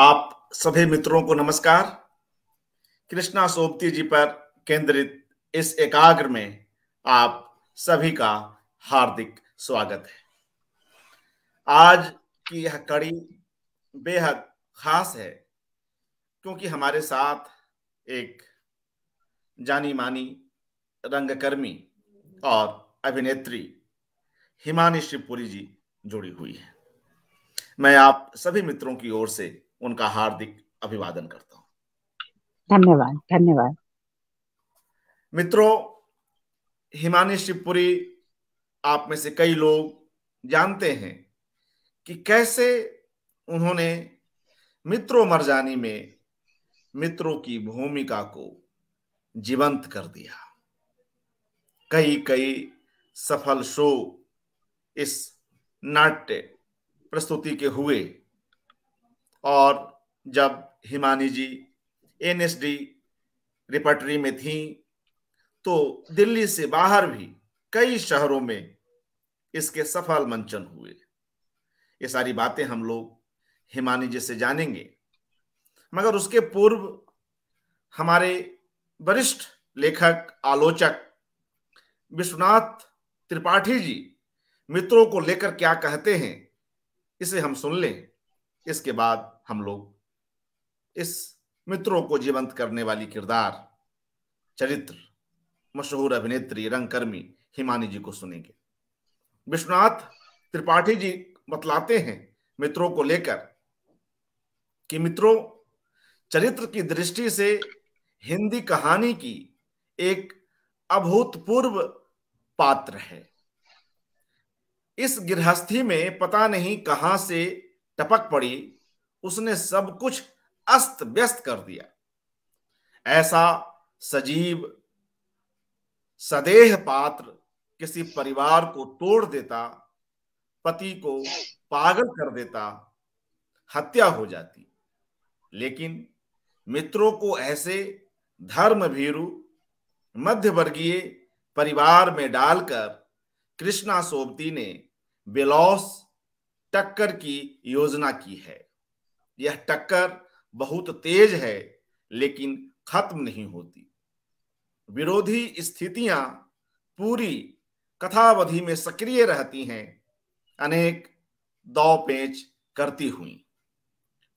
आप सभी मित्रों को नमस्कार। कृष्णा सोबती जी पर केंद्रित इस एकाग्र में आप सभी का हार्दिक स्वागत है। आज की यह कड़ी बेहद खास है क्योंकि हमारे साथ एक जानी मानी रंगकर्मी और अभिनेत्री हिमानी शिवपुरी जी जुड़ी हुई है। मैं आप सभी मित्रों की ओर से उनका हार्दिक अभिवादन करता हूं। धन्यवाद धन्यवाद। मित्रों, हिमानी शिवपुरी आप में से कई लोग जानते हैं कि कैसे उन्होंने मित्रों मरजानी में मित्रों की भूमिका को जीवंत कर दिया। कई कई सफल शो इस नाट्य प्रस्तुति के हुए और जब हिमानी जी एनएसडी रिपर्टरी में थी तो दिल्ली से बाहर भी कई शहरों में इसके सफल मंचन हुए। ये सारी बातें हम लोग हिमानी जी से जानेंगे, मगर उसके पूर्व हमारे वरिष्ठ लेखक आलोचक विश्वनाथ त्रिपाठी जी मित्रों को लेकर क्या कहते हैं, इसे हम सुन लें। इसके बाद हम लोग इस मित्रों को जीवंत करने वाली किरदार, चरित्र, मशहूर अभिनेत्री, रंगकर्मी हिमानी जी को सुनेंगे। विश्वनाथ त्रिपाठी जी बतलाते हैं मित्रों को लेकर कि मित्रों चरित्र की दृष्टि से हिंदी कहानी की एक अभूतपूर्व पात्र है। इस गृहस्थी में पता नहीं कहां से टपक पड़ी, उसने सब कुछ अस्त व्यस्त कर दिया। ऐसा सजीव सदेह पात्र किसी परिवार को तोड़ देता, पति को पागल कर देता, हत्या हो जाती। लेकिन मित्रों को ऐसे धर्मभीरु मध्यवर्गीय परिवार में डालकर कृष्णा सोबती ने बेलौस टक्कर की योजना की है। यह टक्कर बहुत तेज है लेकिन खत्म नहीं होती। विरोधी स्थितियां पूरी कथावधि में सक्रिय रहती हैं, अनेक दांव पेच करती हुई।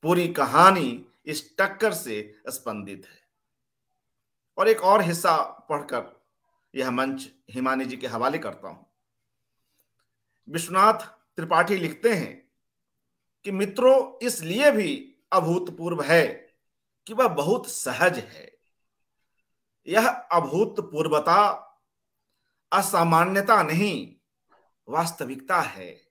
पूरी कहानी इस टक्कर से स्पंदित है। और एक और हिस्सा पढ़कर यह मंच हिमानी जी के हवाले करता हूं। विश्वनाथ त्रिपाठी लिखते हैं कि मित्रों इसलिए भी अभूतपूर्व है कि वह बहुत सहज है। यह अभूतपूर्वता असामान्यता नहीं, वास्तविकता है।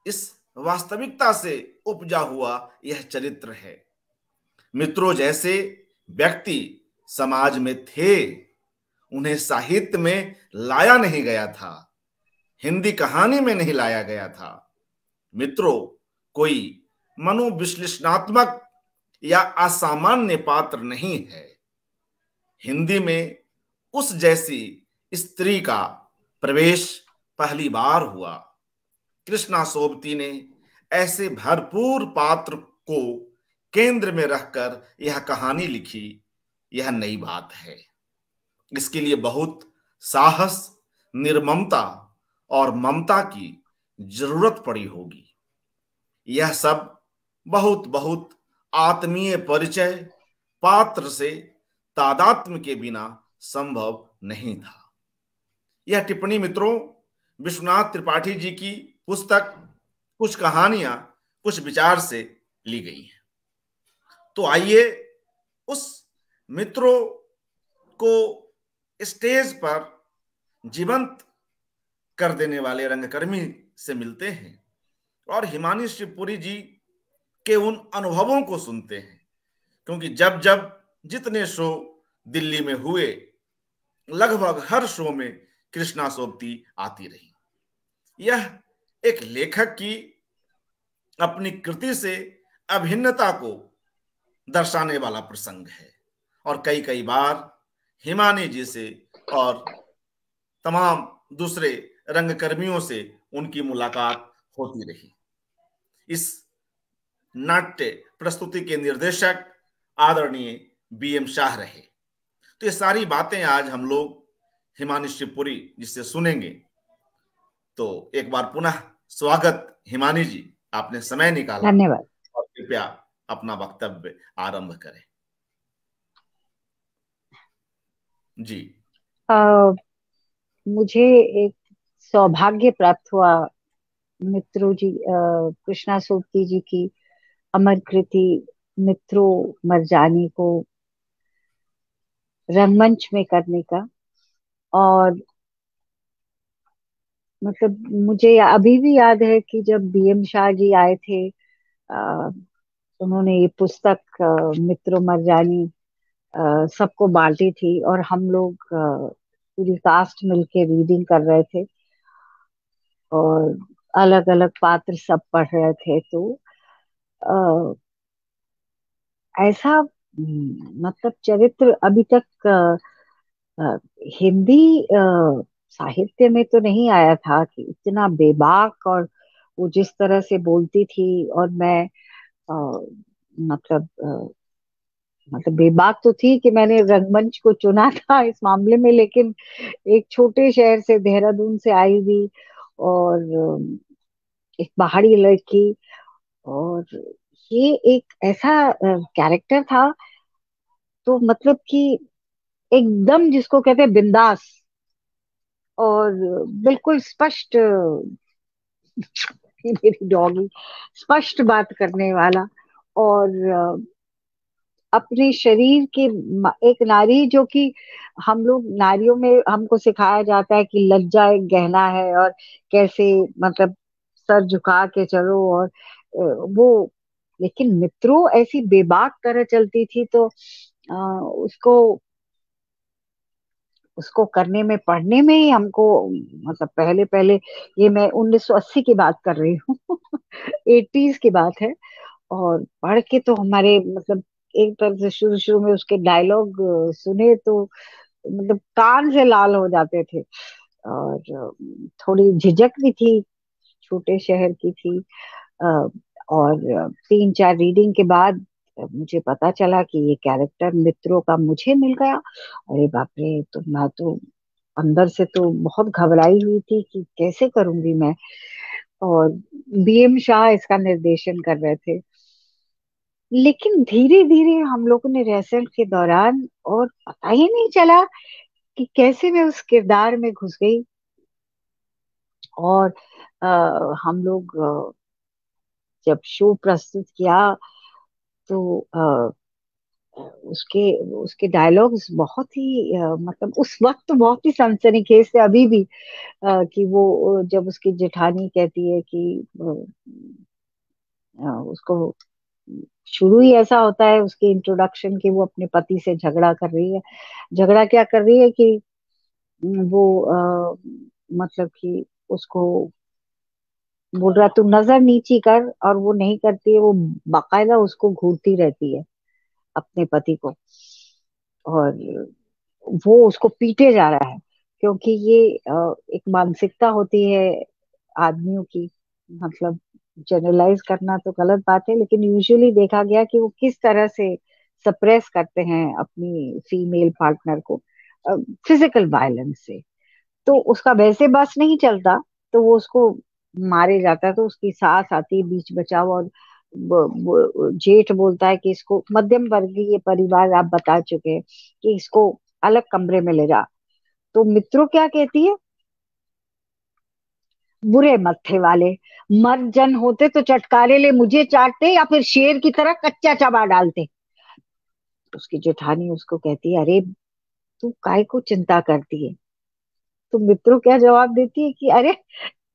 इस वास्तविकता से उपजा हुआ यह चरित्र है। मित्रों जैसे व्यक्ति समाज में थे, उन्हें साहित्य में लाया नहीं गया था, हिंदी कहानी में नहीं लाया गया था। मित्रों कोई मनोविश्लेषणात्मक या असामान्य पात्र नहीं है। हिंदी में उस जैसी स्त्री का प्रवेश पहली बार हुआ। कृष्णा सोबती ने ऐसे भरपूर पात्र को केंद्र में रखकर यह कहानी लिखी। यह नई बात है। इसके लिए बहुत साहस, निर्ममता और ममता की जरूरत पड़ी होगी। यह सब बहुत बहुत आत्मीय परिचय, पात्र से तादात्म्य के बिना संभव नहीं था। यह टिप्पणी मित्रों विश्वनाथ त्रिपाठी जी की पुस्तक कुछ कहानियां कुछ विचार से ली गई हैं। तो आइए उस मित्रों को स्टेज पर जीवंत कर देने वाले रंगकर्मी से मिलते हैं और हिमानी शिवपुरी जी के उन अनुभवों को सुनते हैं। क्योंकि जब जब जितने शो दिल्ली में हुए, लगभग हर शो में कृष्णा सोबती आती रही। यह एक लेखक की अपनी कृति से अभिन्नता को दर्शाने वाला प्रसंग है और कई कई बार हिमानी जी से और तमाम दूसरे रंगकर्मियों से उनकी मुलाकात होती रही। इस नाट्य प्रस्तुति के निर्देशक आदरणीय बीएम शाह रहे। तो ये सारी बातें आज हम लोग हिमानी शिवपुरी जिससे सुनेंगे। तो एक बार पुनः स्वागत हिमानी जी, आपने समय निकाला, धन्यवाद। और कृपया अपना वक्तव्य आरंभ करें। जी। मुझे एक सौभाग्य प्राप्त हुआ मित्रों जी, कृष्णा सोबती जी की अमर कृति मित्रों मरजानी को रंगमंच में करने का। और मतलब मुझे अभी भी याद है कि जब बीएम शाह जी आए थे, अ, उन्होंने ये पुस्तक मित्रों मरजानी सबको बांटी थी, और हम लोग पूरी कास्ट मिलके रीडिंग कर रहे थे, और अलग अलग पात्र सब पढ़ रहे थे। तो अ, ऐसा मतलब चरित्र अभी तक अ, हिंदी साहित्य में तो नहीं आया था कि इतना बेबाक, और वो जिस तरह से बोलती थी। और मैं मतलब मतलब बेबाक तो थी कि मैंने रंगमंच को चुना था इस मामले में, लेकिन एक छोटे शहर से, देहरादून से आई हुई, और एक पहाड़ी लड़की, और ये एक ऐसा कैरेक्टर था। तो मतलब कि एकदम जिसको कहते हैं बिंदास, और बिल्कुल स्पष्ट, ये मेरी डॉगी, स्पष्ट बात करने वाला, और अपने शरीर के एक नारी, जो कि हम लोग नारियों में हमको सिखाया जाता है कि लज्जा एक गहना है, और कैसे मतलब सर झुका के चलो, और वो, लेकिन मित्रों ऐसी बेबाक तरह चलती थी। तो उसको उसको करने में, पढ़ने में ही हमको, मतलब पहले पहले, ये मैं 1980 की बात कर रही हूँ 80s की बात है। और पढ़ के तो हमारे मतलब एक तरह से शुरू शुरू में उसके डायलॉग सुने तो मतलब कान से लाल हो जाते थे। और थोड़ी झिझक भी थी, छोटे शहर की थी। अ, और 3-4 रीडिंग के बाद मुझे पता चला कि ये कैरेक्टर मित्रों का मुझे मिल गया। अरे बाप रे! तो मैं तो अंदर से तो बहुत घबराई हुई थी कि कैसे करूंगी मैं। और बीएम शाह इसका निर्देशन कर रहे थे। लेकिन धीरे धीरे हम लोगों ने रिहर्सल के दौरान, और पता ही नहीं चला कि कैसे मैं उस किरदार में घुस गई। और हम लोग जब शो प्रस्तुत किया, तो उसके उसके डायलॉग्स बहुत ही मतलब उस वक्त तो बहुत ही सनसनीखेज थे, अभी भी। कि वो जब उसकी जेठानी कहती है कि उसको, शुरू ही ऐसा होता है उसके इंट्रोडक्शन की, वो अपने पति से झगड़ा कर रही है। झगड़ा क्या कर रही है कि वो मतलब कि उसको बोल रहा तू नजर नीची कर, और वो नहीं करती है, वो बाकायदा उसको घूरती रहती है अपने पति को। और वो उसको पीटे जा रहा है, क्योंकि ये एक मानसिकता होती है आदमियों की। मतलब जनरलाइज करना तो गलत बात है, लेकिन यूजुअली देखा गया कि वो किस तरह से सप्रेस करते हैं अपनी फीमेल पार्टनर को फिजिकल वायलेंस से। तो उसका वैसे बस नहीं चलता, तो वो उसको मारे जाता है। तो उसकी सास आती है बीच बचाव, और जेठ बोलता है कि इसको, मध्यम वर्गीय परिवार आप बता चुके हैं, कि इसको अलग कमरे में ले जा। तो मित्रों क्या कहती है, बुरे मत्थे वाले, मर्द जन होते तो चटकारे ले मुझे चाटते, या फिर शेर की तरह कच्चा चबा डालते। उसकी जेठानी उसको कहती है, अरे तू काय को चिंता करती है। तो मित्रों क्या जवाब देती है कि अरे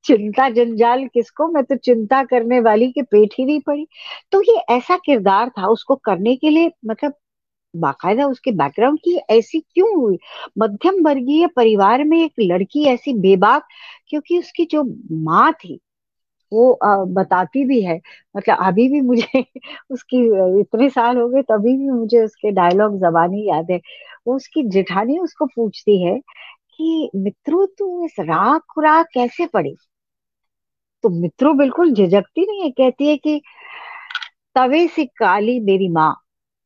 चिंता जंजाल किसको, मैं तो चिंता करने वाली के पेट ही नहीं पड़ी। तो ये ऐसा किरदार था उसको करने के लिए, मतलब बाकायदा उसके बैकग्राउंड की ऐसी क्यों हुई। मध्यम वर्गीय परिवार में एक लड़की ऐसी बेबाक, क्योंकि उसकी जो माँ थी वो बताती भी है। मतलब अभी भी मुझे उसकी इतने साल हो गए तभी भी मुझे उसके डायलॉग जबानी याद है। वो उसकी जेठानी उसको पूछती है कि मित्रों तू इस राख खुराक कैसे पड़ी। तो मित्रों बिल्कुल झिझकती नहीं है, कहती है कि तवे से काली मेरी माँ,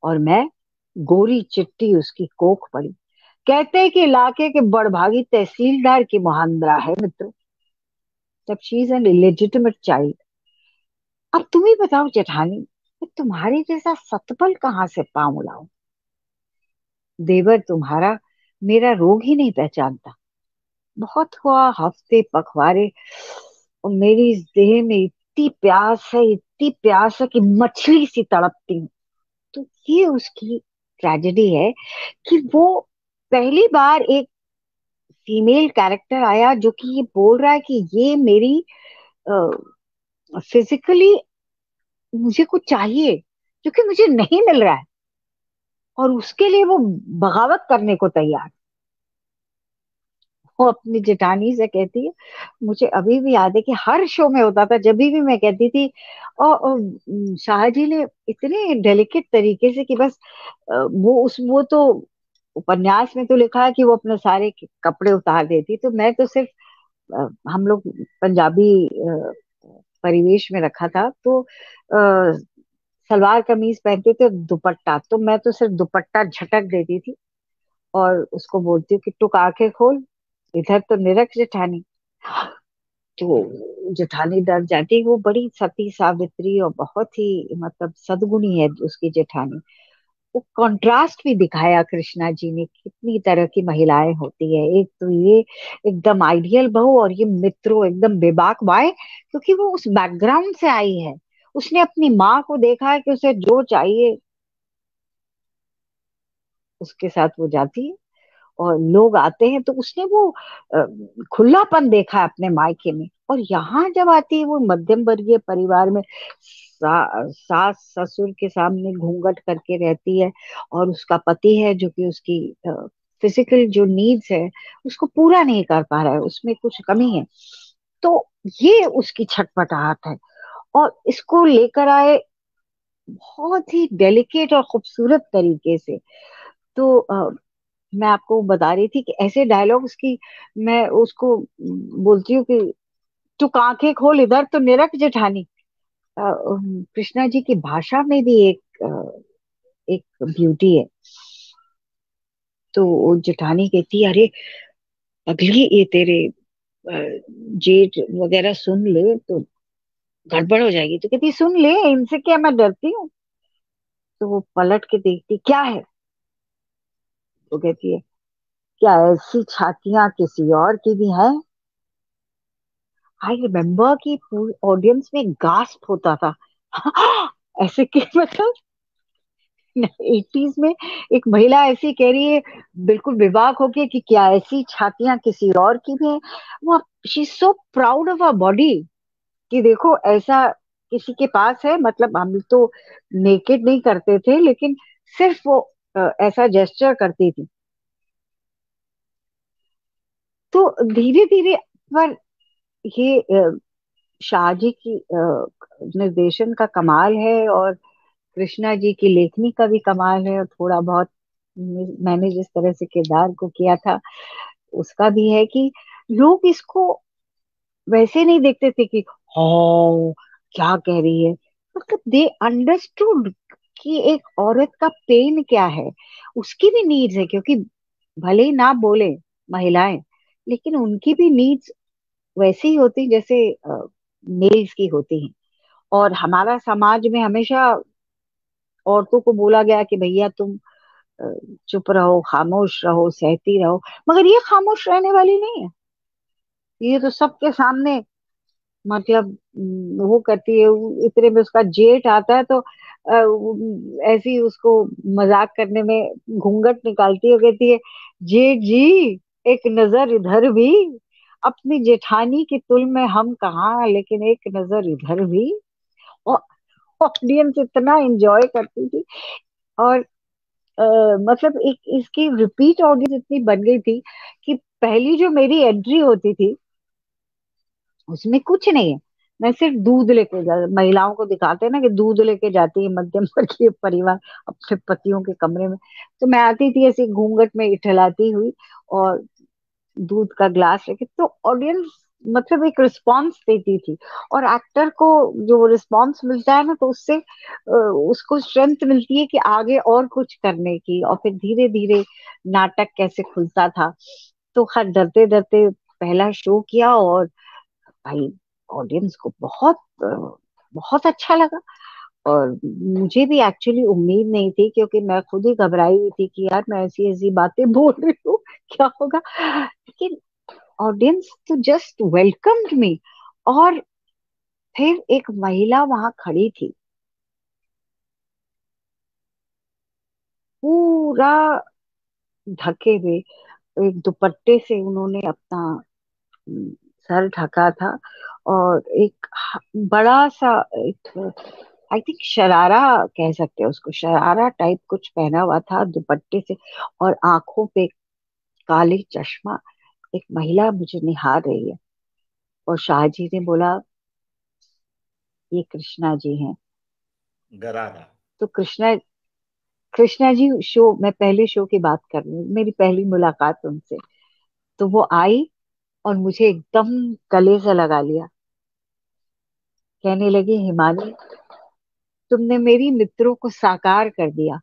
और मैं गोरी चिट्टी उसकी कोख पड़ी। कहते हैं कि इलाके के बड़भागी तहसीलदार की मुहांदरा है मित्र। तब she is an illegitimate child. अब तुम ही बताओ जेठानी, मैं तुम्हारे जैसा सतपल कहाँ से पांव लाऊं? देवर तुम्हारा मेरा रोग ही नहीं पहचानता। बहुत हुआ हफ्ते पखवारे, और मेरी इस देह में इतनी प्यास है कि मछली सी तड़पती हूँ। तो ये उसकी ट्रेजेडी है कि वो पहली बार एक फीमेल कैरेक्टर आया जो कि ये बोल रहा है कि ये मेरी फिजिकली मुझे कुछ चाहिए जो कि मुझे नहीं मिल रहा है, और उसके लिए वो बगावत करने को तैयार। वो अपनी जेठानी से कहती है, मुझे अभी भी याद है कि हर शो में होता था, जब भी मैं कहती थी, और शाहजी ने इतने डेलिकेट तरीके से कि बस वो तो उपन्यास में तो लिखा है कि वो अपने सारे कपड़े उतार देती, तो मैं तो सिर्फ हम लोग पंजाबी परिवेश में रखा था, तो सलवार कमीज पहनते थे, दुपट्टा, तो मैं तो सिर्फ दुपट्टा झटक देती थी और उसको बोलती हूँ कि टुक आंखें खोल, इधर तो निरख जेठानी। तो जेठानी डर जाती। वो बड़ी सती सावित्री और बहुत ही मतलब सद्गुणी है उसकी जेठानी। वो कंट्रास्ट भी दिखाया कृष्णा जी ने, कितनी तरह की महिलाएं होती है। एक तो ये एकदम आइडियल बहू, और ये मित्रो एकदम बेबाक। वाई? क्योंकि वो उस बैकग्राउंड से आई है। उसने अपनी माँ को देखा है कि उसे जो चाहिए उसके साथ वो जाती है, और लोग आते हैं तो उसने वो अ, खुलापन देखा है अपने मायके में। और यहाँ जब आती है वो मध्यम वर्गीय परिवार में, सास ससुर के सामने घूंघट करके रहती है, और उसका पति है जो कि उसकी फिजिकल जो नीड्स है उसको पूरा नहीं कर पा रहा है, उसमें कुछ कमी है। तो ये उसकी छटपटाहट है, और इसको लेकर आए बहुत ही डेलिकेट और खूबसूरत तरीके से। तो मैं आपको बता रही थी कि ऐसे डायलॉग्स की मैं उसको बोलती हूँ कि तू आंखें खोल, इधर तो निरख जेठानी। कृष्णा जी की भाषा में भी एक ब्यूटी है। तो वो जेठानी कहती है, अरे अगली ये तेरे जेठ वगैरह सुन ले तो गड़बड़ हो जाएगी। तो कहती सुन ले, इनसे क्या मैं डरती हूँ? तो वो पलट के देखती, क्या है? तो कहती है, क्या ऐसी छातियां किसी और की भी हैं? आई रिमेम्बर कि पूरी ऑडियंस में गास्प होता था। ऐसे कि मतलब 80s में एक महिला ऐसी कह रही है, बिल्कुल बेबाक होके, कि क्या ऐसी छातियां किसी और की भी हैं? वो she is so proud of or body, कि देखो ऐसा किसी के पास है। मतलब हम तो नेकेड नहीं करते थे, लेकिन सिर्फ वो ऐसा जेस्चर करती थी। तो धीरे धीरे पर ये शाहजी की निर्देशन का कमाल है, और कृष्णा जी की लेखनी का भी कमाल है, और थोड़ा बहुत मैंने जिस तरह से किरदार को किया था उसका भी है, कि लोग इसको वैसे नहीं देखते थे कि हाँ क्या कह रही है। मतलब दे अंडरस्टूड कि एक औरत का पेन क्या है, उसकी भी नीड्स है, क्योंकि भले ही ना बोले महिलाएं, लेकिन उनकी भी नीड्स वैसी ही होती जैसे मेल्स की होती हैं। और हमारा समाज में हमेशा औरतों को बोला गया कि भैया तुम अ, चुप रहो, खामोश रहो, सहती रहो। मगर ये खामोश रहने वाली नहीं है। ये तो सबके सामने मतलब वो करती है। इतने में उसका जेठ आता है तो ऐसे ही उसको मजाक करने में घूंघट निकालती है, कहती है, जेठ जी एक नजर इधर भी। अपनी जेठानी की तुल में हम कहाँ, लेकिन एक नजर इधर भी। और ऑडियंस इतना एंजॉय करती थी। और मतलब एक इसकी रिपीट ऑडियंस इतनी बन गई थी कि पहली जो मेरी एंट्री होती थी उसमें कुछ नहीं है। मैं सिर्फ दूध लेके जा, महिलाओं को दिखाते हैं ना कि दूध लेके जाती है मध्यम वर्गीय परिवार अपने पतियों के कमरे में। तो मैं आती थी ऐसे घूंघट में इठलाती हुई, और दूध का ग्लास लेके। तो ऑडियंस मतलब एक रिस्पॉन्स देती थी। और एक्टर को जो रिस्पॉन्स मिलता है ना, तो उससे उसको स्ट्रेंथ मिलती है कि आगे और कुछ करने की। और फिर धीरे धीरे नाटक कैसे खुलता था। तो हर डरते डरते पहला शो किया, और भाई ऑडियंस को बहुत बहुत अच्छा लगा। और मुझे भी एक्चुअली उम्मीद नहीं थी, क्योंकि मैं खुद ही घबराई हुई थी कि यार मैं ऐसी ऐसी बातें बोल रही हूँ, क्या होगा। लेकिन ऑडियंस तो जस्ट वेलकम्ड मी। और फिर एक महिला वहां खड़ी थी, पूरा ढके हुए, एक दुपट्टे से उन्होंने अपना हम्म, सर ढका था। और एक बड़ा सा, एक आई थिंक शरारा कह सकते हैं उसको, शरारा टाइप कुछ पहना हुआ था दुपट्टे से। और आंखों पे काले चश्मा, एक महिला मुझे निहार रही है। और शाहजी ने बोला, ये कृष्णा जी हैं। गरारा। तो कृष्णा कृष्णा जी शो, मैं पहले शो की बात कर रही हूँ, मेरी पहली मुलाकात उनसे। तो वो आई और मुझे एकदम गले से लगा लिया। कहने लगी, हिमानी, तुमने मेरी मित्रों को साकार कर दिया।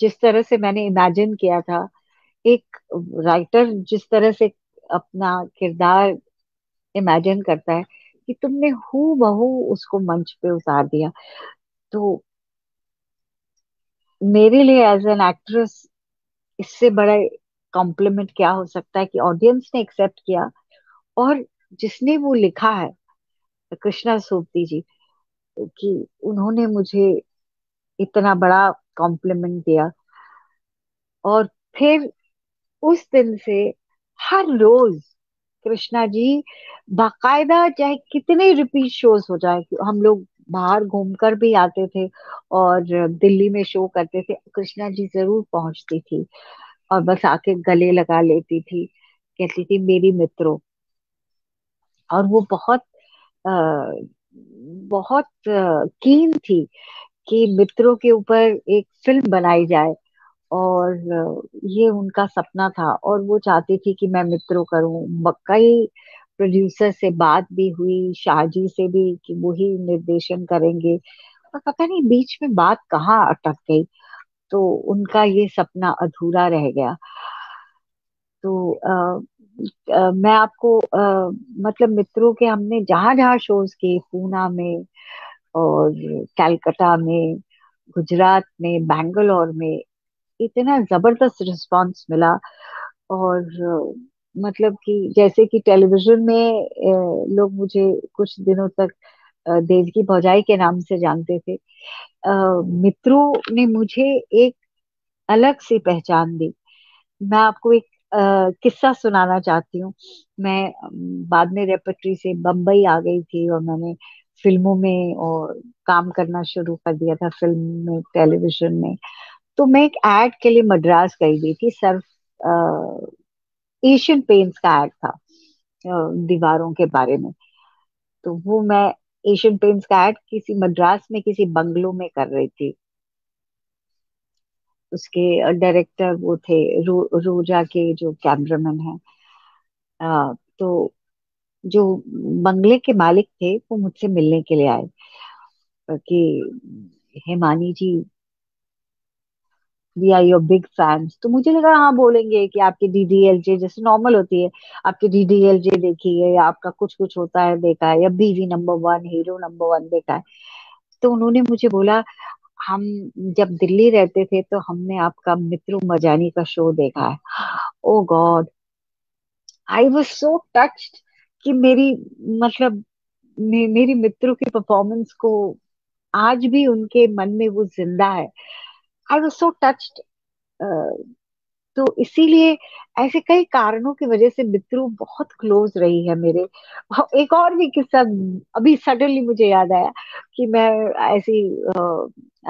जिस तरह से मैंने इमेजिन किया था, एक राइटर जिस तरह से अपना किरदार इमेजिन करता है, कि तुमने हू बहू उसको मंच पे उतार दिया। तो मेरे लिए एज एन एक्ट्रेस, इससे बड़ा कॉम्प्लीमेंट क्या हो सकता है, कि ऑडियंस ने एक्सेप्ट किया। और जिसने वो लिखा है, कृष्णा सोबती जी, कि उन्होंने मुझे इतना बड़ा कॉम्प्लीमेंट दिया। और फिर उस दिन से हर रोज कृष्णा जी बाकायदा, चाहे कितने रिपीट शोज हो जाए, कि हम लोग बाहर घूमकर भी आते थे और दिल्ली में शो करते थे, कृष्णा जी जरूर पहुंचती थी। और बस आके गले लगा लेती थी, कहती थी मेरी मित्रों। और वो बहुत आ, बहुत कीन थी कि मित्रों के ऊपर एक फिल्म बनाई जाए। और ये उनका सपना था, और वो चाहती थी कि मैं मित्रों करूं। कई प्रोड्यूसर से बात भी हुई, शाहजी से भी, कि वो ही निर्देशन करेंगे। पर पता नहीं बीच में बात कहाँ अटक गई, तो उनका ये सपना अधूरा रह गया। तो मैं आपको मतलब मित्रों के हमने जहां जहां शोज किए, पूना में और कलकत्ता में, गुजरात में, बैंगलोर में, इतना जबरदस्त रिस्पांस मिला। और मतलब कि जैसे कि टेलीविजन में लोग मुझे कुछ दिनों तक देवकी भौजाई के नाम से जानते थे, मित्रों ने मुझे एक अलग सी पहचान दी। मैं आपको एक किस्सा सुनाना चाहती हूँ। मैं बाद में रेperटरी से बम्बई आ गई थी, और मैंने फिल्मों में और काम करना शुरू कर दिया था, फिल्म में, टेलीविजन में। तो मैं एक एड के लिए मद्रास गई हुई थी। सर्फ एशियन पेंट्स का एड था, दीवारों के बारे में। तो वो मैं एशियन पेंट्स का एड किसी मद्रास में किसी बंगलो में कर रही थी। उसके डायरेक्टर वो थे, रोजा के जो कैमरामैन हैं। तो जो बंगले के मालिक थे, वो मुझसे मिलने के लिए आए, कि Himani ji, we are your big fans. तो मुझे लगा हाँ बोलेंगे कि आपकी डीडीएलजे जैसे नॉर्मल होती है, आपकी डीडीएलजे देखी है, या आपका कुछ कुछ होता है देखा है, या बीवी number one, hero number one देखा है। तो उन्होंने मुझे बोला, हम जब दिल्ली रहते थे तो हमने आपका मित्रों मजानी का शो देखा है। Oh God, I was so touched, कि मेरी मतलब मेरी मित्रों की परफॉर्मेंस को आज भी उनके मन में वो जिंदा है। आई वाज सो टच्ड। तो इसीलिए ऐसे कई कारणों की वजह से मित्रों बहुत क्लोज रही है मेरे। एक और भी किस्सा अभी सडनली मुझे याद आया, कि मैं ऐसी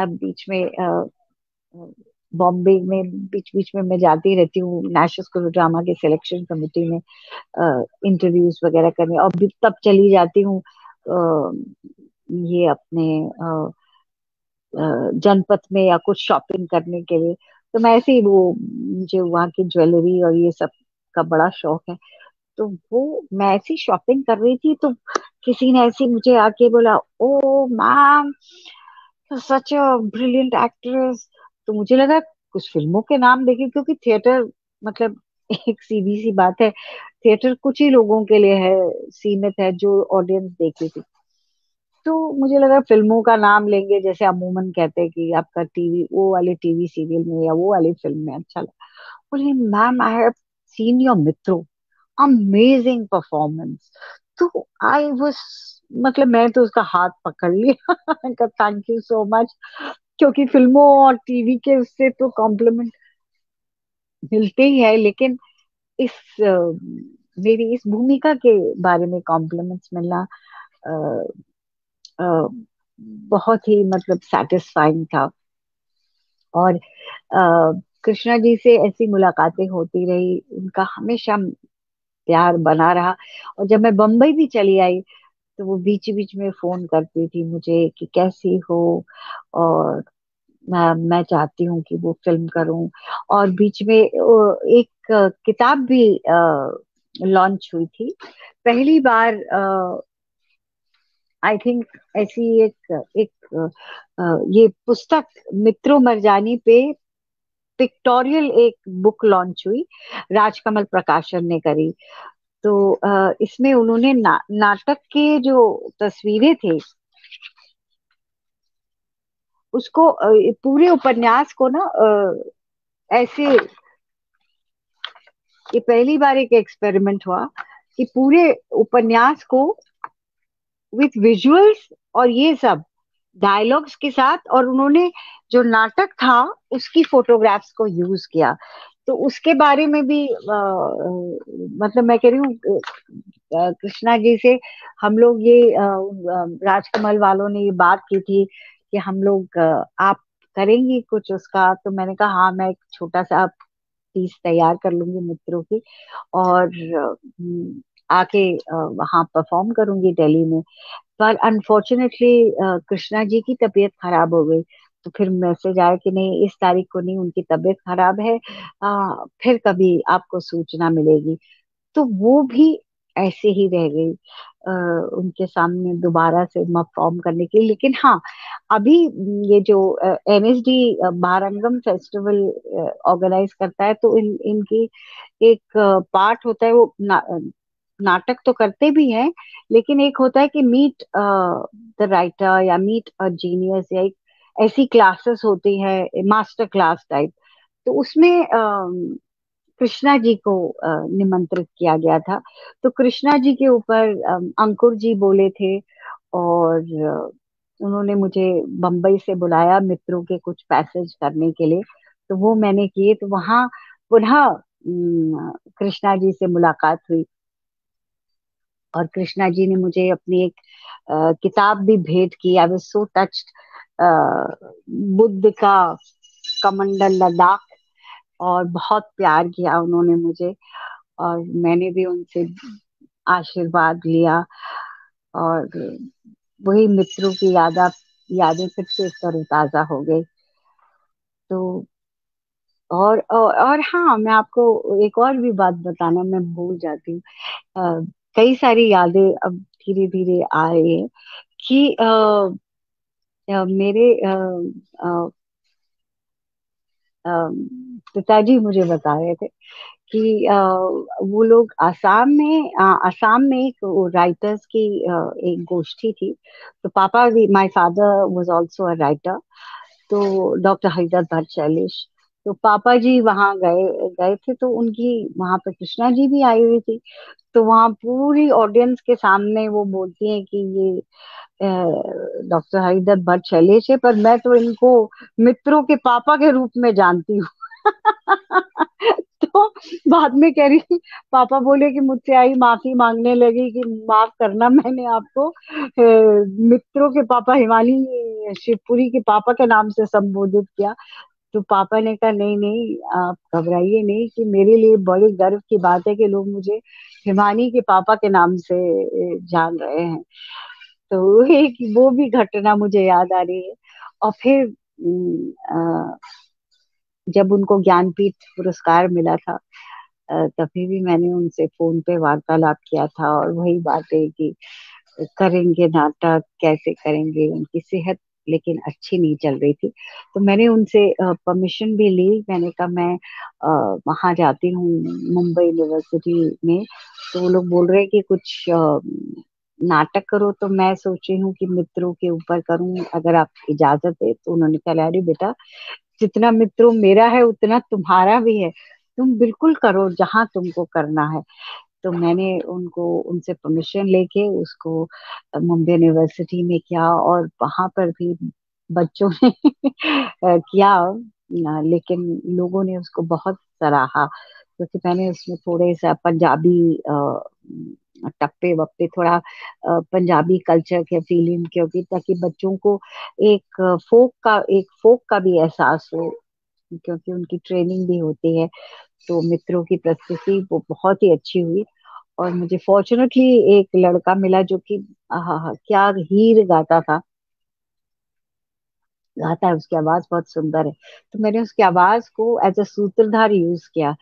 अब बीच में बॉम्बे में बीच बीच में मैं जाती रहती हूँ नेशनल स्कूल ऑफ ड्रामा के सिलेक्शन कमेटी में, इंटरव्यूज वगैरह करने। और भी तब चली जाती हूँ ये अपने जनपथ में, या कुछ शॉपिंग करने के लिए। तो मैं ऐसे ही वो, मुझे वहाँ की ज्वेलरी और ये सब का बड़ा शौक है। तो वो, मैं ऐसी शॉपिंग कर रही थी, तो किसी ने ऐसे मुझे आके बोला, oh ma'am, such a brilliant actress. तो मुझे लगा कुछ फिल्मों के नाम देखे, क्योंकि थिएटर मतलब एक सीधी सी बात है, थिएटर कुछ ही लोगों के लिए है, सीमित है जो ऑडियंस देखे थी। तो मुझे लगा फिल्मों का नाम लेंगे, जैसे अमूमन कहते हैं कि आपका टीवी, वो वाले टीवी सीरियल में या वो वाली फिल्म में अच्छा लगा। बोले, ma'am I have seen your मित्रों, अमेजिंग परफॉर्मेंस। तो आई वाज, मतलब मैं तो उसका हाथ पकड़ लिया। थैंक यू सो मच, क्योंकि फिल्मों और टीवी के उससे तो कॉम्प्लीमेंट मिलते ही है, लेकिन इस मेरी इस भूमिका के बारे में कॉम्प्लीमेंट्स मिलना अ, अ, बहुत ही मतलब सेटिस्फाइंग था। और कृष्णा जी से ऐसी मुलाकातें होती रही, उनका हमेशा प्यार बना रहा। और जब मैं बम्बई भी चली आई, तो वो बीच बीच में फोन करती थी मुझे कि कैसी हो, और मैं चाहती हूँ कि वो फिल्म करूं। और बीच में एक किताब भी लॉन्च हुई थी, पहली बार आई थिंक। ऐसी एक ये पुस्तक मित्रों मरजानी पे पिक्टोरियल एक बुक लॉन्च हुई, राजकमल प्रकाशन ने करी। तो इसमें उन्होंने नाटक के जो तस्वीरें थे उसको पूरे उपन्यास को ना ऐसे, ये पहली बार एक एक्सपेरिमेंट हुआ कि पूरे उपन्यास को विथ विजुअल्स और ये सब डायलॉग्स के साथ, और उन्होंने जो नाटक था उसकी फोटोग्राफ्स को यूज किया। तो उसके बारे में भी मतलब मैं कह रही हूँ, कृष्णा जी से हम लोग ये राजकमल वालों ने ये बात की थी कि हम लोग आप करेंगी कुछ उसका। तो मैंने कहा हाँ, मैं एक छोटा सा पीस तैयार कर लूंगी मित्रों की, और आके वहां परफॉर्म करूंगी दिल्ली में। पर अनफॉर्चुनेटली कृष्णा जी की तबीयत खराब हो गई। तो फिर मैसेज आया कि नहीं, इस तारीख को नहीं, उनकी तबीयत खराब है, फिर कभी आपको सूचना मिलेगी। तो वो भी ऐसे ही रह गई उनके सामने दोबारा से परफॉर्म करने के लिए। लेकिन हाँ, अभी ये जो एनएसडी बारंगम फेस्टिवल ऑर्गेनाइज करता है, तो इनकी एक पार्ट होता है, वो नाटक तो करते भी हैं, लेकिन एक होता है कि मीट द राइटर या मीट अ जीनियस, या एक ऐसी क्लासेस होती है, मास्टर क्लास टाइप। तो उसमें कृष्णा जी को निमंत्रित किया गया था। तो कृष्णा जी के ऊपर अंकुर जी बोले थे, और उन्होंने मुझे बम्बई से बुलाया मित्रों के कुछ पैसेज करने के लिए। तो वो मैंने किए। तो वहां पुनः कृष्णा जी से मुलाकात हुई, और कृष्णा जी ने मुझे अपनी एक किताब भी भेंट की। आई वाज सो टच्ड, बुद्ध का कमंडल लद्दाख, और बहुत प्यार किया उन्होंने मुझे, और मैंने भी उनसे आशीर्वाद लिया। और वही मित्रों की यादें फिर से तरोताजा हो गई। तो और हाँ, मैं आपको एक और भी बात बताना मैं भूल जाती हूँ। कई सारी यादें अब धीरे धीरे आ रही है कि मेरे अ, पिताजी मुझे बता रहे थे कि वो लोग आसाम में एक राइटर्स की एक गोष्ठी थी। तो पापा भी, my father was also a writer, तो डॉक्टर हरिदत्त भट्ट शैलेश। तो पापा जी वहां गए गए थे, तो उनकी वहां पे कृष्णा जी भी आई हुई थी। तो वहां पूरी ऑडियंस के सामने वो बोलती हैं कि ये डॉक्टर हरिदत्त भट्ट शैलेश है, पर मैं तो इनको मित्रों के पापा के रूप में जानती हूँ। तो बाद में कह रही, पापा बोले कि मुझसे आई माफी मांगने लगी कि माफ करना, मैंने आपको मित्रों के पापा हिमानी शिवपुरी के पापा के नाम से संबोधित किया। तो पापा ने कहा नहीं नहीं, आप घबराइए नहीं, कि मेरे लिए बड़े गर्व की बात है कि लोग मुझे हिमानी के पापा के नाम से जान रहे हैं। तो एक वो भी घटना मुझे याद आ रही है। और फिर जब उनको ज्ञानपीठ पुरस्कार मिला था, तभी भी मैंने उनसे फोन पे वार्तालाप किया था, और वही बात है कि करेंगे नाटक, कैसे करेंगे, उनकी सेहत लेकिन अच्छी नहीं चल रही थी। तो मैंने उनसे परमिशन भी ली। मैंने कहा मैं वहां जाती हूँ मुंबई यूनिवर्सिटी में, तो वो लोग बोल रहे हैं कि कुछ नाटक करो। तो मैं सोच रही हूँ कि मित्रों के ऊपर करूँ, अगर आप इजाजत है। तो उन्होंने कहा अरे बेटा, जितना मित्रों मेरा है उतना तुम्हारा भी है, तुम बिल्कुल करो जहां तुमको करना है। तो मैंने उनको उनसे परमिशन लेके उसको मुंबई यूनिवर्सिटी में किया, और वहां पर भी बच्चों ने किया। लेकिन लोगों ने उसको बहुत सराहा, क्योंकि मैंने उसमें थोड़े सा पंजाबी टप्पे वप्पे, थोड़ा पंजाबी कल्चर के फीलिंग, क्योंकि ताकि बच्चों को एक फोक का भी एहसास हो, क्योंकि उनकी ट्रेनिंग भी होती है। तो मित्रों की प्रस्तुति वो बहुत ही अच्छी हुई। और मुझे फॉर्चुनेटली एक लड़का मिला जो कि आहा, क्या हीर गाता है, उसकी आवाज बहुत सुंदर है। तो मैंने उसकी आवाज को एज अ सूत्रधार यूज किया।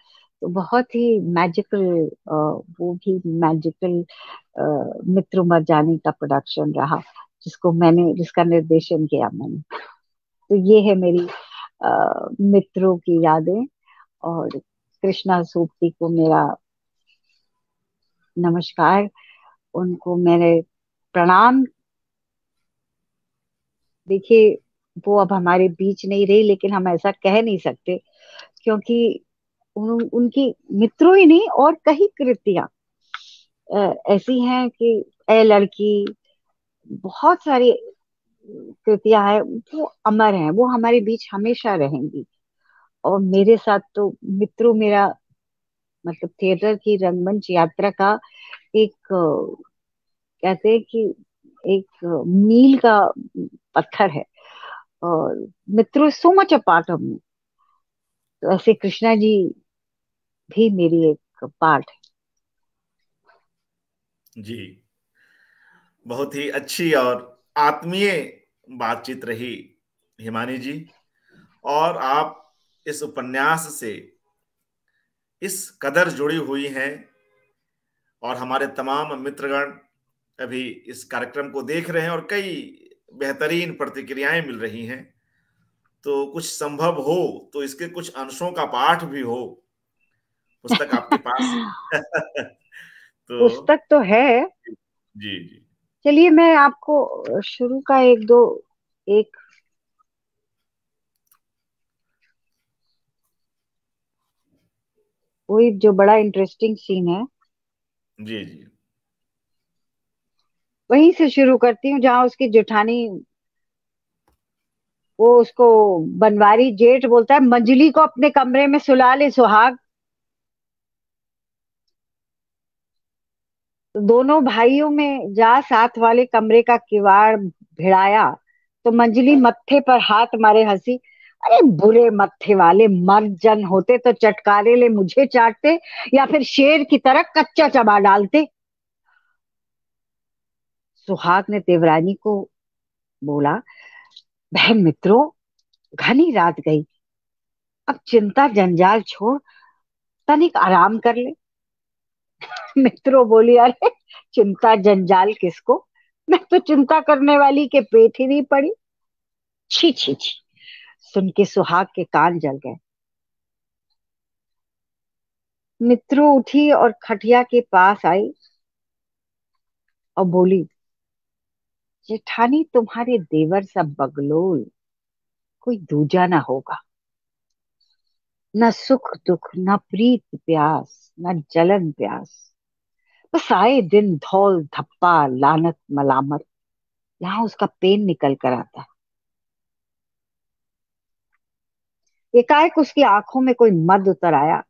तो बहुत ही मैजिकल, वो भी मैजिकल मित्र मर्जानी का प्रोडक्शन रहा, जिसका निर्देशन किया मैंने। तो ये है मेरी मित्रों की यादें। और कृष्णा सोपती को मेरा नमस्कार, उनको मेरे प्रणाम। देखिए, वो अब हमारे बीच नहीं रही, लेकिन हम ऐसा कह नहीं सकते, क्योंकि उनकी मित्रों ही नहीं और कई कृतियां ऐसी हैं कि ए लड़की, बहुत सारी कृतियां हैं, वो अमर हैं, वो हमारे बीच हमेशा रहेंगी। और मेरे साथ तो मित्रों मेरा मतलब थिएटर की रंगमंच यात्रा का एक कहते हैं कि एक मील का पत्थर है। और मित्रों so much a part of me. तो ऐसे कृष्णा जी भी मेरी एक पार्ट जी, बहुत ही अच्छी और आत्मीय बातचीत रही हिमानी जी। और आप इस उपन्यास से इस कदर जुड़ी हुई हैं, और हमारे तमाम मित्रगण अभी इस कार्यक्रम को देख रहे हैं और कई बेहतरीन प्रतिक्रियाएं मिल रही हैं। तो कुछ संभव हो तो इसके कुछ अंशों का पाठ भी हो, पुस्तक आपके पास है। है। तो पुस्तक तो है। जी जी चलिए मैं आपको शुरू का एक वही जो बड़ा इंटरेस्टिंग सीन है, जी जी वहीं से शुरू करती हूँ, जहाँ उसकी जेठानी, वो उसको बनवारी जेठ बोलता है, मंजली को अपने कमरे में सुला ले सुहाग। तो दोनों भाइयों में जा साथ वाले कमरे का किवाड़ भिड़ाया, तो मंजली मत्थे पर हाथ मारे हंसी। अरे बुरे मत्थे वाले, मर्द जन होते तो चटकारे ले मुझे चाटते, या फिर शेर की तरह कच्चा चबा डालते। सुहाग ने देवरानी को बोला, बहन मित्रों, घनी रात गई, अब चिंता जंजाल छोड़, तनिक आराम कर ले। मित्रों बोली, अरे चिंता जंजाल किसको, मैं तो चिंता करने वाली के पेट ही नहीं पड़ी। छी छी छी। सुन के सुहाग के कान जल गए। मित्रों उठी और खटिया के पास आई और बोली, जेठानी तुम्हारे देवर सब बगलोल, कोई दूजा ना होगा। न सुख दुख, न प्रीत प्यास, न जलन प्यास, बस आए दिन धौल धप्पा लानत मलामत, यहाँ उसका पेन निकल कर आता। एकाएक उसकी आंखों में कोई मद उतर आया,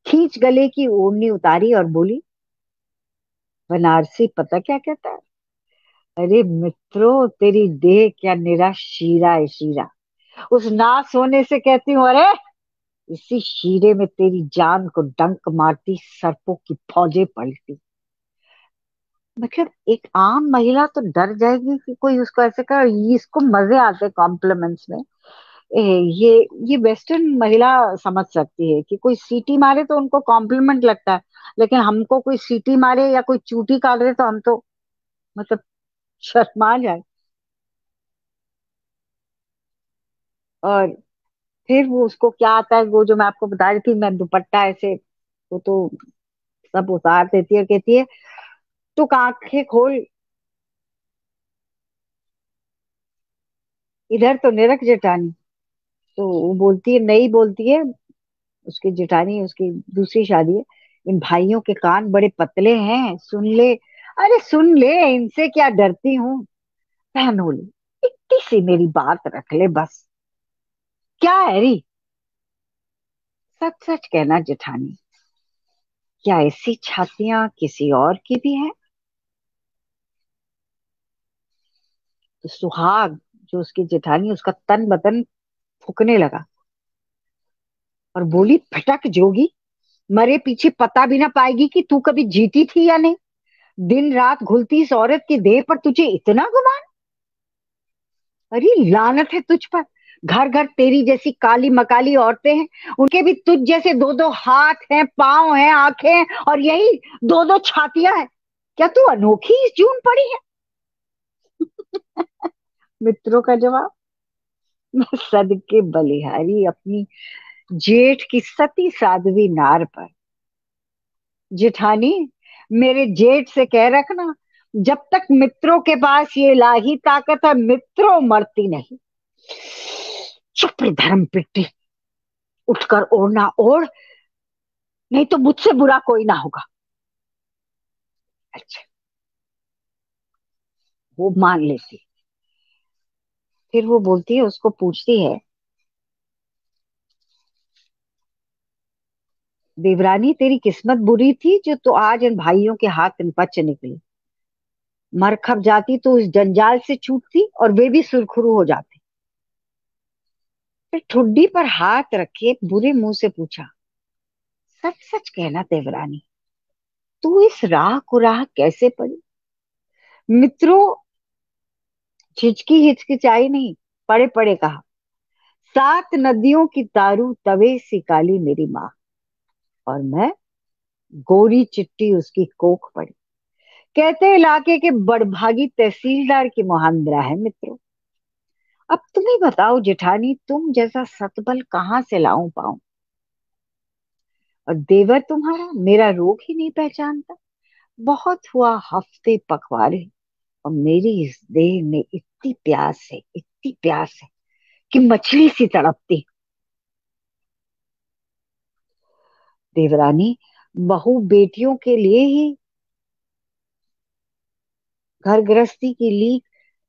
खींच गले की ओढ़नी उतारी और बोली, बनारसी पता क्या कहता है, अरे मित्रों तेरी देह क्या निरा शीरा है शीरा। उस नास होने से कहती हूँ, अरे इसी शीरे में तेरी जान को डंक मारती सर्पों की फौजें पलटी। मतलब एक आम महिला तो डर जाएगी कि कोई उसको ऐसे कर, इसको मजे आते कॉम्प्लीमेंट्स में। ए, ये ये वेस्टर्न महिला समझ सकती है कि कोई सीटी मारे तो उनको कॉम्प्लीमेंट लगता है, लेकिन हमको कोई सीटी मारे या कोई चूटी काट दे तो हम तो मतलब शर्मा जाए। और फिर वो उसको क्या आता है, वो जो मैं आपको बता रही थी, मैं दुपट्टा ऐसे, वो तो सब उतार देती है और कहती है तू आंखें खोल, इधर तो निरख जेठानी। तो वो बोलती है, नहीं बोलती है, उसकी जेठानी, उसकी दूसरी शादी है, इन भाइयों के कान बड़े पतले हैं, सुन ले। अरे सुन ले, इनसे क्या डरती हूँ, पहन हो ले, इतनी सी मेरी बात रख ले बस। क्या है री, सच सच कहना जेठानी, क्या ऐसी छातियां किसी और की भी है? तो सुहाग, जो उसकी जेठानी, उसका तन बदन फूकने लगा और बोली, फटक जोगी, मरे पीछे पता भी ना पाएगी कि तू कभी जीती थी या नहीं। दिन रात घुलती इस औरत की देह पर तुझे इतना गुमान। अरे लानत है तुझ पर, घर घर तेरी जैसी काली मकाली औरतें हैं, उनके भी तुझ जैसे दो दो हाथ हैं, पांव हैं, आंखें हैं, और यही दो दो छातियां हैं। क्या तू अनोखी इस जून पड़ी है? मित्रों का जवाब, मैं सदके बलिहारी अपनी जेठ की सती साध्वी नार पर। जेठानी, मेरे जेठ से कह रखना, जब तक मित्रों के पास ये लाही ताकत है, मित्रों मरती नहीं। चुप रे धर्म पिट्टी, उठकर ओढ़ना ओढ़, नहीं तो मुझसे बुरा कोई ना होगा। अच्छा, वो मान लेती। फिर वो बोलती है, उसको पूछती है, देवरानी तेरी किस्मत बुरी थी जो तो आज इन भाइयों के हाथ पच निकली। मर खप जाती तो उस जंजाल से छूटती और वे भी सुरखुरू हो जाते। फिर ठुड्डी पर हाथ रखे बुरे मुंह से पूछा, सच सच कहना देवरानी, तू इस राह कुराह कैसे पड़ी? मित्रों झिझकी हिचकिचाई नहीं, पड़े पड़े कहा, सात नदियों की तारू तवे सी काली मेरी माँ, और मैं गोरी चिट्टी उसकी कोख पड़ी। कहते इलाके के बड़भागी तहसीलदार की मुहांदरा है मित्रों। अब तुम ही बताओ जेठानी, तुम जैसा सतबल कहाँ से लाऊं पाऊं? और देवर तुम्हारा मेरा रोग ही नहीं पहचानता। बहुत हुआ हफ्ते पखवाड़े, और मेरी इस देह में इतनी प्यास है कि मछली सी तड़पती। देवरानी, बहू बेटियों के लिए ही घर गृहस्थी की लीक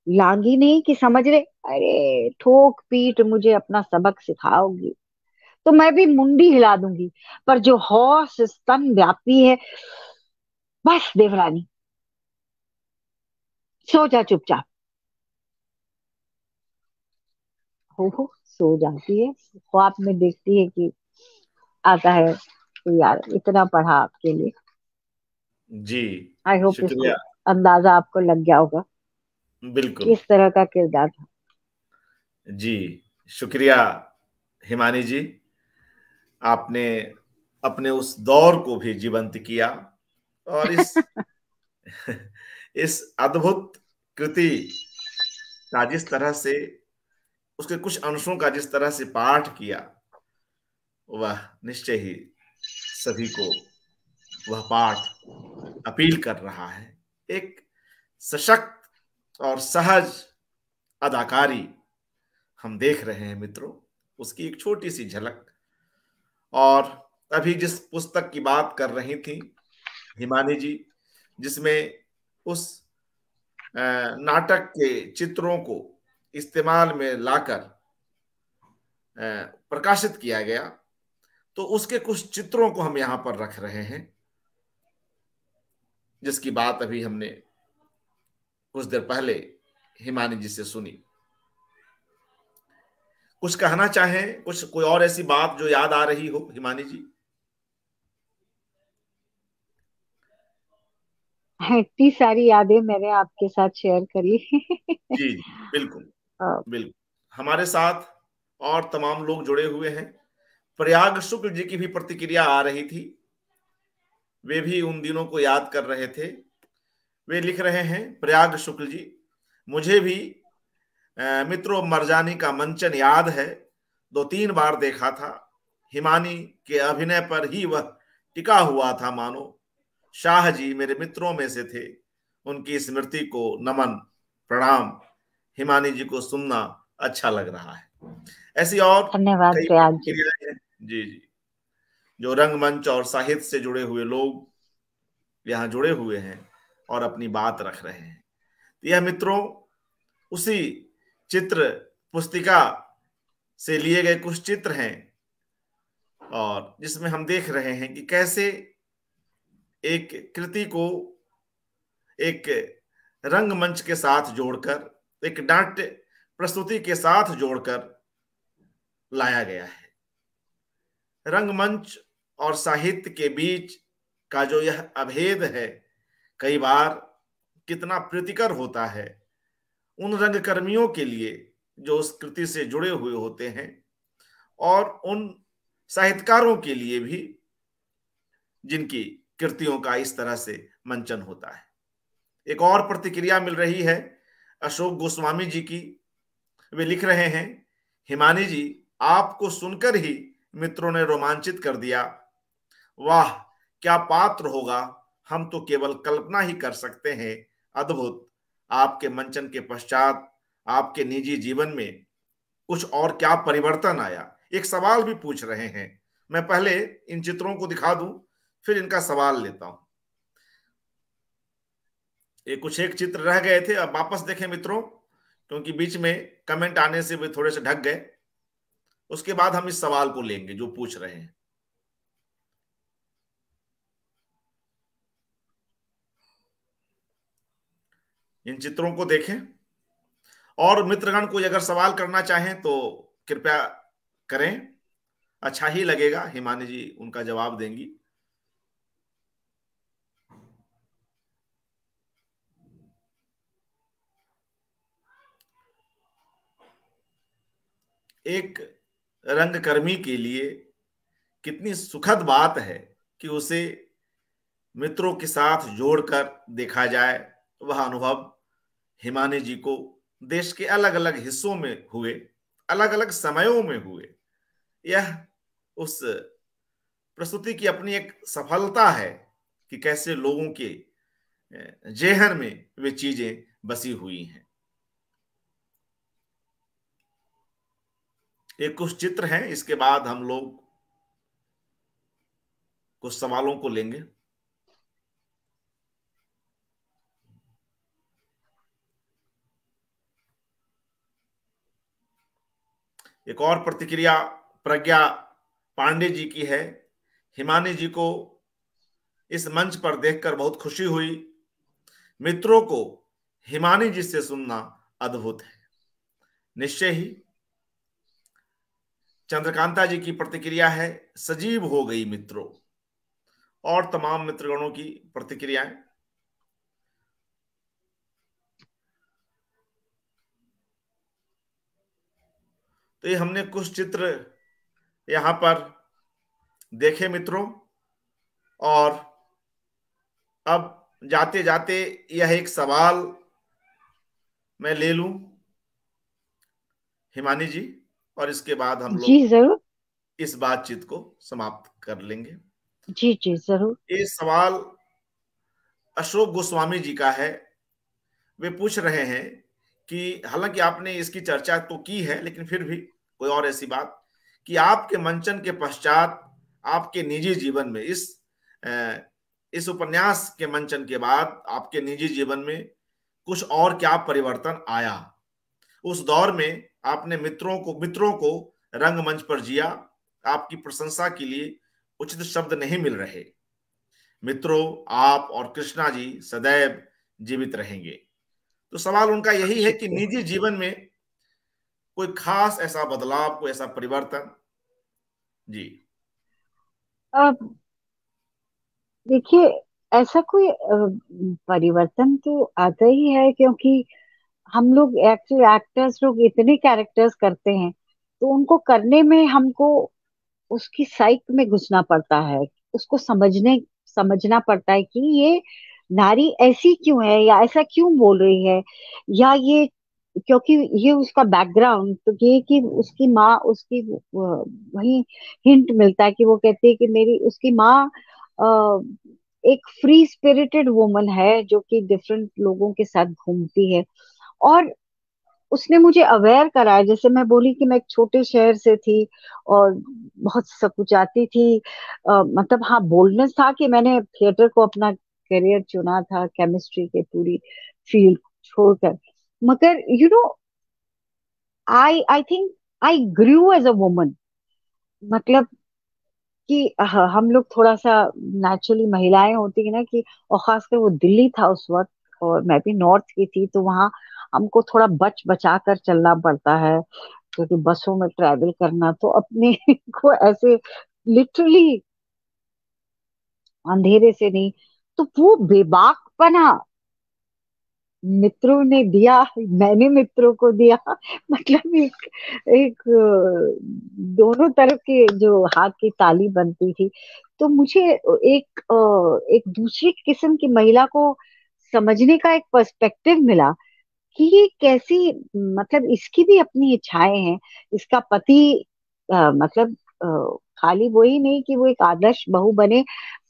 लांगी नहीं कि समझ रहे? अरे ठोक पीट मुझे अपना सबक सिखाओगी तो मैं भी मुंडी हिला दूंगी, पर जो हौस स्तन व्यापी है, बस देवरानी, सो जा चुपचाप। हो सो जाती है, ख्वाब में देखती है कि आता है, तो यार इतना पढ़ा आपके लिए। जी आई होप इसको शुक्रिया। अंदाजा आपको लग गया होगा बिल्कुल। किस तरह का किरदार था। जी शुक्रिया हिमानी जी, आपने अपने उस दौर को भी जीवंत किया, और इस इस अद्भुत कृति का जिस तरह से, उसके कुछ अंशों का जिस तरह से पाठ किया, वह निश्चय ही सभी को वह पाठ अपील कर रहा है। एक सशक्त और सहज अदाकारी हम देख रहे हैं मित्रों, उसकी एक छोटी सी झलक। और अभी जिस पुस्तक की बात कर रही थी हिमानी जी, जिसमें उस नाटक के चित्रों को इस्तेमाल में लाकर प्रकाशित किया गया, तो उसके कुछ चित्रों को हम यहां पर रख रहे हैं, जिसकी बात अभी हमने कुछ देर पहले हिमानी जी से सुनी। कुछ कहना चाहें, कुछ कोई और ऐसी बात जो याद आ रही हो हिमानी जी? इतनी सारी यादें मैंने आपके साथ शेयर करी। जी जी बिल्कुल। अ, बिल्कुल हमारे साथ और तमाम लोग जुड़े हुए हैं। प्रयाग शुक्ल जी की भी प्रतिक्रिया आ रही थी, वे भी उन दिनों को याद कर रहे थे। वे लिख रहे हैं, प्रयाग शुक्ल जी, मुझे भी मित्रों मरजानी का मंचन याद है, 2-3 बार देखा था। हिमानी के अभिनय पर ही वह टिका हुआ था मानो। शाह जी मेरे मित्रों में से थे, उनकी स्मृति को नमन प्रणाम। हिमानी जी को सुनना अच्छा लग रहा है। ऐसी और धन्यवाद कई प्रयाग जी। प्रतिक्रियाएं हैं। जी जी, जो रंगमंच और साहित्य से जुड़े हुए लोग यहाँ जुड़े हुए हैं और अपनी बात रख रहे हैं। यह मित्रों उसी चित्र पुस्तिका से लिए गए कुछ चित्र हैं, और जिसमें हम देख रहे हैं कि कैसे एक कृति को एक रंगमंच के साथ जोड़कर, एक नाट्य प्रस्तुति के साथ जोड़कर लाया गया है। रंगमंच और साहित्य के बीच का जो यह अभेद है, कई बार कितना प्रीतिकर होता है उन रंगकर्मियों के लिए जो उस कृति से जुड़े हुए होते हैं, और उन साहित्यकारों के लिए भी जिनकी कृतियों का इस तरह से मंचन होता है। एक और प्रतिक्रिया मिल रही है अशोक गोस्वामी जी की। वे लिख रहे हैं, हिमानी जी, आपको सुनकर ही मित्रों ने रोमांचित कर दिया। वाह, क्या पात्र होगा, हम तो केवल कल्पना ही कर सकते हैं। अद्भुत। आपके मंचन के पश्चात आपके निजी जीवन में कुछ और क्या परिवर्तन आया? एक सवाल भी पूछ रहे हैं। मैं पहले इन चित्रों को दिखा दूं, फिर इनका सवाल लेता हूं। ये कुछ एक चित्र रह गए थे, अब वापस देखें मित्रों, क्योंकि बीच में कमेंट आने से वे थोड़े से ढक गए। उसके बाद हम इस सवाल को लेंगे जो पूछ रहे हैं। इन चित्रों को देखें, और मित्रगण को अगर सवाल करना चाहें तो कृपया करें, अच्छा ही लगेगा। हिमानी जी उनका जवाब देंगी। एक रंगकर्मी के लिए कितनी सुखद बात है कि उसे मित्रों के साथ जोड़कर देखा जाए। वह अनुभव हिमानी जी को देश के अलग अलग हिस्सों में हुए, अलग अलग समयों में हुए। यह उस प्रस्तुति की अपनी एक सफलता है कि कैसे लोगों के जेहन में वे चीजें बसी हुई हैं। ये कुछ चित्र हैं, इसके बाद हम लोग कुछ सवालों को लेंगे। एक और प्रतिक्रिया प्रज्ञा पांडे जी की है। हिमानी जी को इस मंच पर देखकर बहुत खुशी हुई। मित्रों को हिमानी जी से सुनना अद्भुत है। निश्चय ही। चंद्रकांता जी की प्रतिक्रिया है, सजीव हो गई मित्रों। और तमाम मित्रगणों की प्रतिक्रियाएं। तो ये हमने कुछ चित्र यहां पर देखे मित्रों, और अब जाते जाते यह एक सवाल मैं ले लूं हिमानी जी, और इसके बाद हम जी लोग जरूर। इस बातचीत को समाप्त कर लेंगे। जी जी जरूर। ये सवाल अशोक गोस्वामी जी का है। वे पूछ रहे हैं कि हालांकि आपने इसकी चर्चा तो की है, लेकिन फिर भी कोई और ऐसी बात कि आपके मंचन के पश्चात आपके निजी जीवन में इस उपन्यास के मंचन के बाद आपके निजी जीवन में कुछ और क्या परिवर्तन आया? उस दौर में आपने मित्रों को रंगमंच पर जिया। आपकी प्रशंसा के लिए उचित शब्द नहीं मिल रहे। मित्रों, आप और कृष्णा जी सदैव जीवित रहेंगे। तो सवाल उनका यही है कि शुक्रिया। निजी जीवन में कोई खास ऐसा बदलाव, कोई ऐसा परिवर्तन? जी अब देखिए, ऐसा कोई परिवर्तन तो आता ही है, क्योंकि हम लोग एक्चुअली एक्टर्स लोग इतने कैरेक्टर्स करते हैं तो उनको करने में हमको उसकी साइक में घुसना पड़ता है, उसको समझना पड़ता है कि ये नारी ऐसी क्यों है, या ऐसा क्यों बोल रही है, या ये क्योंकि ये उसका बैकग्राउंड, तो ये कि उसकी माँ उसकी वही हिंट मिलता है कि वो कहती है कि मेरी उसकी माँ अ, एक फ्री स्पिरिटेड वुमन है जो कि डिफरेंट लोगों के साथ घूमती है। और उसने मुझे अवेयर कराया, जैसे मैं बोली कि मैं एक छोटे शहर से थी और बहुत सकुचाती थी। मतलब हाँ, बोल्डनेस था कि मैंने थिएटर को अपना करियर चुना था, केमिस्ट्री के पूरी फील्ड छोड़कर। मगर you know, I think I grew as a woman. मतलब कि हम लोग थोड़ा सा नेचुरली महिलाएं होती है ना कि, और खासकर वो दिल्ली था उस वक्त और मैं भी नॉर्थ की थी, तो वहाँ हमको थोड़ा बच बचा कर चलना पड़ता है, क्योंकि बसों में ट्रैवल करना तो अपने को ऐसे लिटरली अंधेरे से नहीं। तो वो बेबाकपना मित्रों ने दिया, मैंने मित्रों को दिया। मतलब एक एक दोनों तरफ के जो हाथ की ताली बनती थी। तो मुझे एक दूसरी किस्म की महिला को समझने का एक पर्सपेक्टिव मिला कि ये कैसी, मतलब इसकी भी अपनी इच्छाएं हैं। इसका पति मतलब खाली वो ही नहीं कि वो एक आदर्श बहू बने,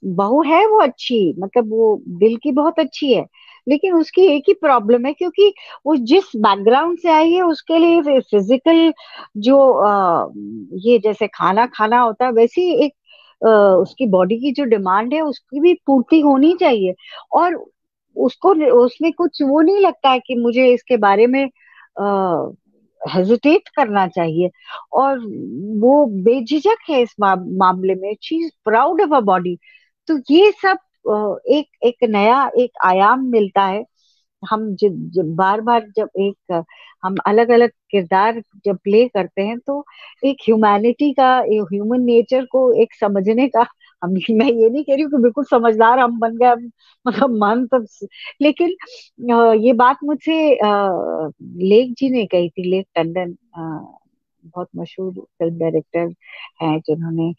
बहू है वो अच्छी, मतलब वो दिल की बहुत अच्छी है, लेकिन उसकी एक ही प्रॉब्लम है, क्योंकि वो जिस बैकग्राउंड से आई है उसके लिए फिजिकल जो ये जैसे खाना खाना होता है वैसी एक उसकी बॉडी की जो डिमांड है उसकी भी पूर्ति होनी चाहिए। और उसको उसमें कुछ वो नहीं लगता है कि मुझे इसके बारे में हेजिटेट करना चाहिए। और वो बेझिझक है इस मामले में, she is proud of a body. तो ये सब एक एक नया एक आयाम मिलता है। हम जब बार बार जब एक हम अलग अलग किरदार जब प्ले करते हैं, तो एक ह्यूमैनिटी का, एक ह्यूमन नेचर को एक समझने का, हम मैं ये नहीं कह रही हूँ कि बिल्कुल समझदार हम बन गए मतलब मन तो, लेकिन ये बात मुझसे लेख जी ने कही थी, लेख टंडन, बहुत मशहूर फिल्म डायरेक्टर हैं जिन्होंने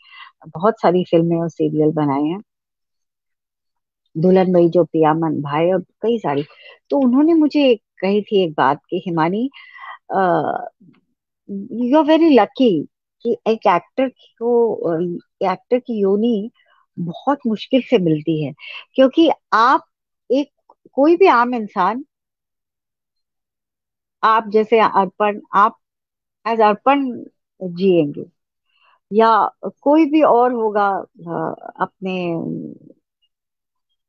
बहुत सारी फिल्में और सीरियल बनाए हैं, दुल्हन भाई जो पिया मन भाई और कई सारी। तो उन्होंने मुझे कही थी एक बात कि Himani, you are very lucky कि एक एक्टर की योनि बहुत मुश्किल से मिलती है, क्योंकि आप एक कोई भी आम इंसान, आप जैसे अर्पण, आप एज अर्पण जिएंगे, या कोई भी और होगा अपने,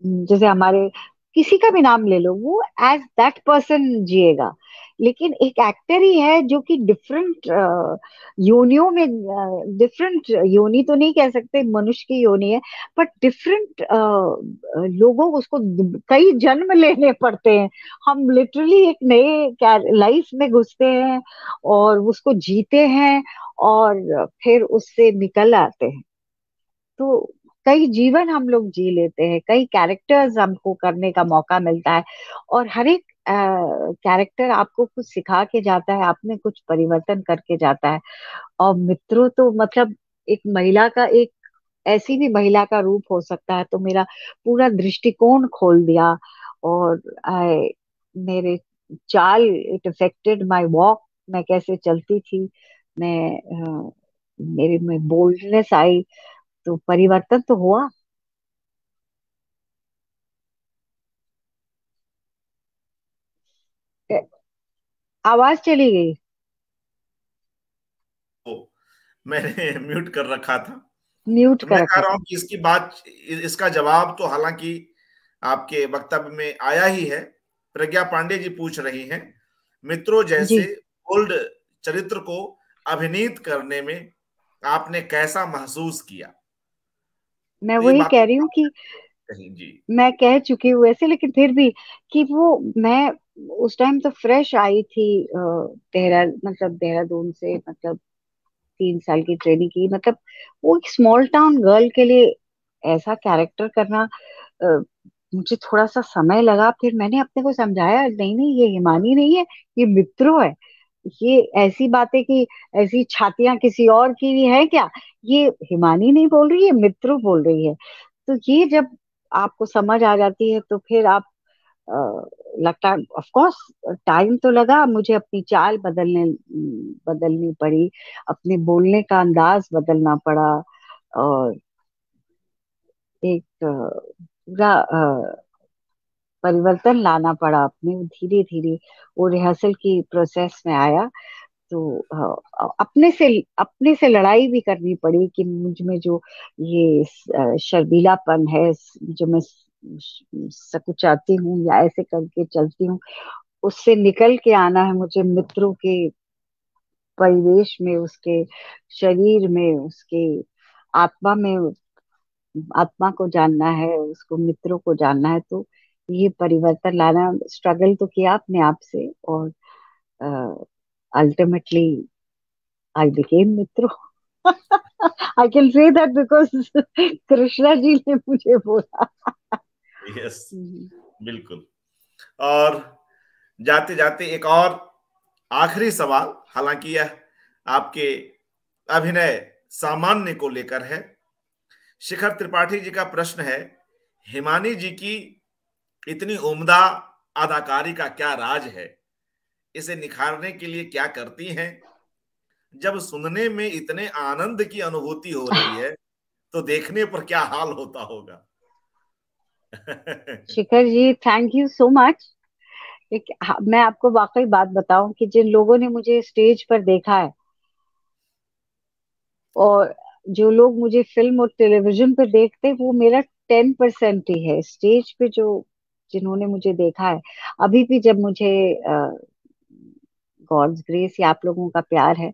जैसे हमारे किसी का भी नाम ले लो, वो एज दैट पर्सन जिएगा। लेकिन एक एक्टर ही है जो कि डिफरेंट योनियों में, डिफरेंट योनि तो नहीं कह सकते, मनुष्य की योनि है, बट डिफरेंट लोगों को उसको कई जन्म लेने पड़ते हैं। हम लिटरली एक नए लाइफ में घुसते हैं और उसको जीते हैं और फिर उससे निकल आते हैं। तो कई जीवन हम लोग जी लेते हैं, कई कैरेक्टर्स हमको करने का मौका मिलता है, और हर एक कैरेक्टर आपको कुछ सिखा के जाता है, आप में कुछ परिवर्तन करके जाता है। और मित्रों तो मतलब एक महिला का एक ऐसी भी महिला का रूप हो सकता है, तो मेरा पूरा दृष्टिकोण खोल दिया। और आई मेरे चाल, इट अफेक्टेड माय वॉक, मैं कैसे चलती थी, मैं मेरे में बोल्डनेस आई, तो परिवर्तन तो हुआ। ए, आवाज चली गई। तो मैंने म्यूट कर रखा था। म्यूट तो कर मैं कह रखा रहा था। हूं कि इसका जवाब तो हालांकि आपके वक्तव्य में आया ही है। प्रज्ञा पांडे जी पूछ रही हैं, मित्रों जैसे जी, बोल्ड चरित्र को अभिनीत करने में आपने कैसा महसूस किया? मैं तो ये वही बात कह रही हूँ कि कही जी। मैं कह चुकी हूँ वैसे, लेकिन फिर भी कि वो मैं उस टाइम तो फ्रेश आई थी, मतलब देहरादून से, मतलब 3 साल की ट्रेनिंग की, मतलब वो एक स्मॉल टाउन गर्ल के लिए ऐसा कैरेक्टर करना, अ, मुझे थोड़ा सा समय लगा। फिर मैंने अपने को समझाया, नहीं नहीं, ये हिमानी नहीं है, ये मित्रो है। ये ऐसी बातें कि ऐसी छातियां किसी और की भी है क्या, ये हिमानी नहीं बोल रही है, मित्रों बोल रही है। तो ये जब आपको समझ आ जाती है तो फिर आप लगता है, ऑफ कोर्स टाइम तो लगा, मुझे अपनी चाल बदलनी पड़ी, अपने बोलने का अंदाज बदलना पड़ा, और एक पूरा परिवर्तन लाना पड़ा अपने, धीरे धीरे वो रिहर्सल की प्रोसेस में आया। तो अपने से लड़ाई भी करनी पड़ी कि मुझ में जो ये शर्मीलापन है, जो मैं सकुचाती हूँ या ऐसे करके चलती हूँ, उससे निकल के आना है मुझे, मित्रों के परिवेश में, उसके शरीर में, उसके आत्मा में, आत्मा को जानना है, उसको मित्रों को जानना है। तो ये परिवर्तन लाना, स्ट्रगल तो किया अपने आप से, और अल्टीमेटली आई बिकेम मित्रों। I can say that because Krishna ji ने मुझे बोला। यस, बिल्कुल। और जाते जाते एक और आखिरी सवाल, हालांकि यह आपके अभिनय सामान्य को लेकर है। शिखर त्रिपाठी जी का प्रश्न है, हिमानी जी की इतनी उम्दा अदाकारी का क्या राज है? इसे निखारने के लिए क्या करती हैं? जब सुनने में इतने आनंद की अनुभूति हो रही है तो देखने पर क्या हाल होता होगा? Shikhar ji, thank you so much. मैं आपको वाकई बात बताऊं कि जिन लोगों ने मुझे स्टेज पर देखा है, और जो लोग मुझे फिल्म और टेलीविजन पे देखते हैं, वो मेरा 10% ही है। स्टेज पे जो जिन्होंने मुझे देखा है, अभी भी जब मुझे गॉड्स ग्रेस या आप लोगों का प्यार है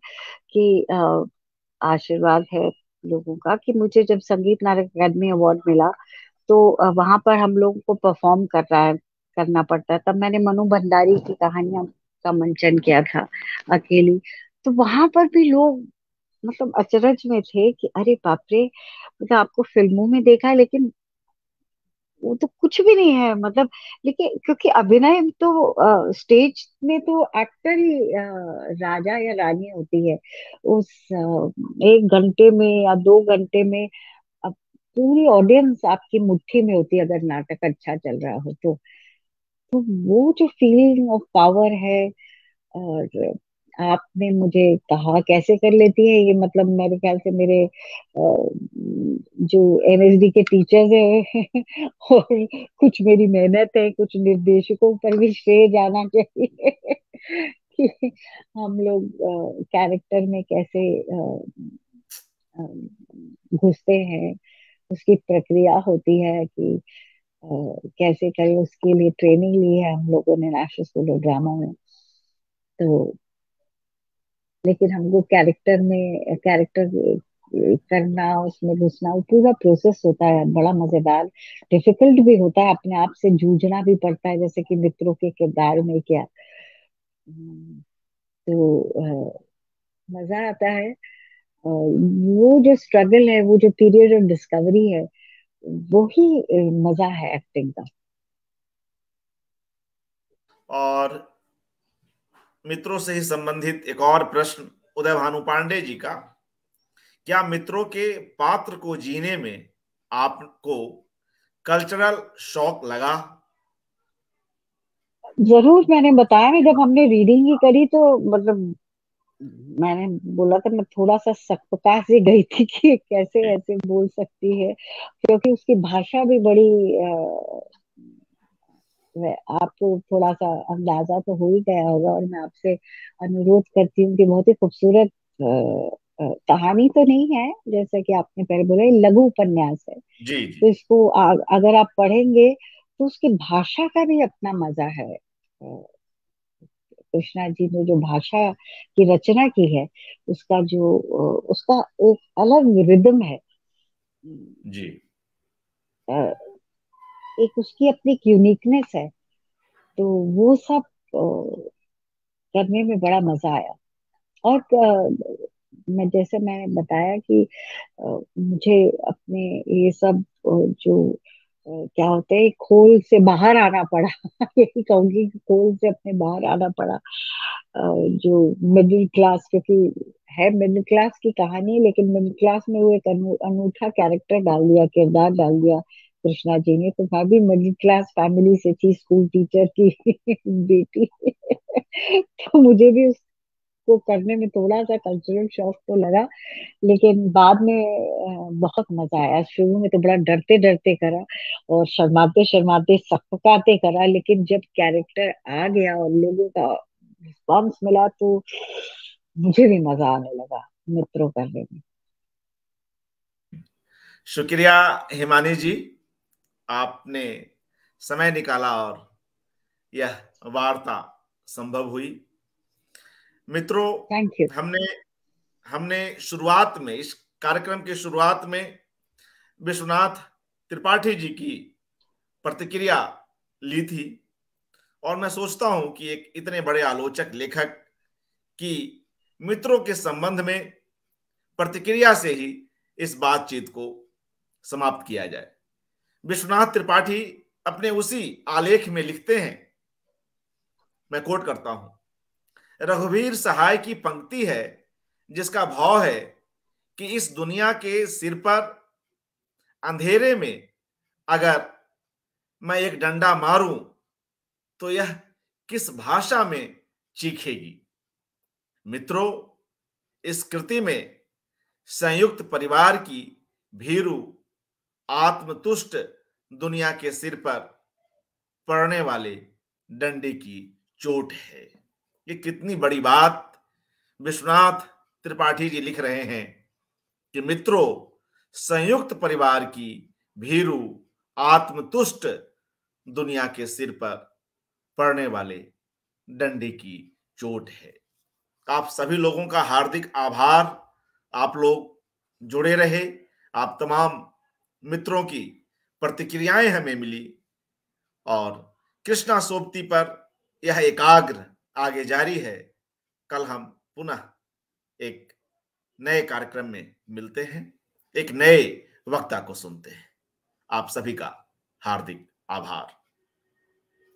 कि आशीर्वाद है लोगों का, कि मुझे जब संगीत नाटक अकादमी अवार्ड मिला, तो वहां पर हम लोगों को परफॉर्म करना पड़ता है। तब मैंने मनु भंडारी की कहानियां का मंचन किया था अकेली। तो वहां पर भी लोग मतलब अचरज में थे कि अरे बाप रे, मतलब आपको फिल्मों में देखा है लेकिन वो तो कुछ भी नहीं है, मतलब। लेकिन क्योंकि अभिनय तो स्टेज में तो एक्टर ही राजा या रानी होती है। उस 1 घंटे में या 2 घंटे में अब पूरी ऑडियंस आपकी मुट्ठी में होती है, अगर नाटक अच्छा चल रहा हो तो वो जो फीलिंग ऑफ पावर है। और आपने मुझे कहा कैसे कर लेती है ये, मतलब मेरे ख्याल से मेरे जो एमएसडी के टीचर्स हैं और कुछ मेरी मेहनत है, कुछ निर्देशकों पर भी श्रेय जाना चाहिए कि हम लोग कैरेक्टर में कैसे अ, घुसते हैं, उसकी प्रक्रिया होती है कि कैसे करें, उसके लिए ट्रेनिंग ली है हम लोगों ने नेशनल स्कूल ऑफ ड्रामा में। तो लेकिन हमको कैरेक्टर करना, उसमें घुसना, वो पूरा प्रोसेस होता है, बड़ा मजेदार, डिफिकल्ट भी होता है, अपने आप से जूझना भी पड़ता है, जैसे कि मित्रों के किरदार में किया। तो मजा आता है। वो जो स्ट्रगल है, वो जो पीरियड ऑफ डिस्कवरी है, वो ही मजा है एक्टिंग का। और मित्रों से ही संबंधित एक और प्रश्न उदय भानु पांडे जी का, क्या मित्रों के पात्र को जीने में आपको कल्चरल शॉक लगा? जरूर, मैंने बताया ना, जब हमने रीडिंग ही करी तो मतलब मैंने बोला था, मैं थोड़ा सा सकपका सी गई थी कि कैसे ऐसे बोल सकती है, क्योंकि उसकी भाषा भी बड़ी आपको थोड़ा सा अंदाजा तो हो ही गया होगा। और मैं आपसे अनुरोध करती हूँ कि बहुत ही खूबसूरत कहानी तो नहीं है, जैसा कि आपने पहले बोला, ये लघु उपन्यास है। जी तो जी। इसको अगर आप पढ़ेंगे तो उसकी भाषा का भी अपना मजा है। कृष्णा जी ने जो भाषा की रचना की है, उसका जो उसका एक अलग रिदम है, जी। एक उसकी अपनी एक यूनिकनेस है। तो वो सब करने में बड़ा मजा आया। और मैं जैसे मैंने बताया कि मुझे अपने ये सब जो क्या होते हैं, खोल से बाहर आना पड़ा यही कहूंगी कि खोल से अपने बाहर आना पड़ा। जो मिडिल क्लास, क्योंकि है मिडिल क्लास की कहानी, लेकिन मिडिल क्लास में वो एक अनूठा कैरेक्टर डाल दिया, किरदार डाल दिया कृष्णा जी ने। तो मैं भी मिडिल क्लास फैमिली से थी, स्कूल टीचर की बेटी। तो मुझे भी उसको करने में थोड़ा सा कल्चरल शॉक तो लगा, लेकिन बाद में बहुत मजा आया। शुरू में तो बड़ा डरते डरते करा और शर्माते शर्माते सकपकाते करा, लेकिन जब कैरेक्टर आ गया और लोगों का रिस्पॉन्स मिला तो मुझे भी मजा आने लगा मित्रों करने में। शुक्रिया हिमानी जी, आपने समय निकाला और यह वार्ता संभव हुई। मित्रों, थैंक यू। हमने हमने शुरुआत में, इस कार्यक्रम की शुरुआत में विश्वनाथ त्रिपाठी जी की प्रतिक्रिया ली थी, और मैं सोचता हूं कि एक इतने बड़े आलोचक लेखक की मित्रों के संबंध में प्रतिक्रिया से ही इस बातचीत को समाप्त किया जाए। विश्वनाथ त्रिपाठी अपने उसी आलेख में लिखते हैं, मैं कोट करता हूं, रघुवीर सहाय की पंक्ति है जिसका भाव है कि इस दुनिया के सिर पर अंधेरे में अगर मैं एक डंडा मारूं तो यह किस भाषा में चीखेगी। मित्रों, इस कृति में संयुक्त परिवार की भीरू आत्मतुष्ट दुनिया के सिर पर पड़ने वाले डंडे की चोट है। ये कितनी बड़ी बात विश्वनाथ त्रिपाठी जी लिख रहे हैं कि मित्रों, संयुक्त परिवार की भीरू आत्मतुष्ट दुनिया के सिर पर पड़ने वाले डंडे की चोट है। आप सभी लोगों का हार्दिक आभार। आप लोग जुड़े रहे, आप तमाम मित्रों की प्रतिक्रियाएं हमें मिली, और कृष्णा सोबती पर यह एकाग्र आगे जारी है। कल हम पुनः एक नए कार्यक्रम में मिलते हैं, एक नए वक्ता को सुनते हैं। आप सभी का हार्दिक आभार।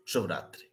शुभ रात्रि।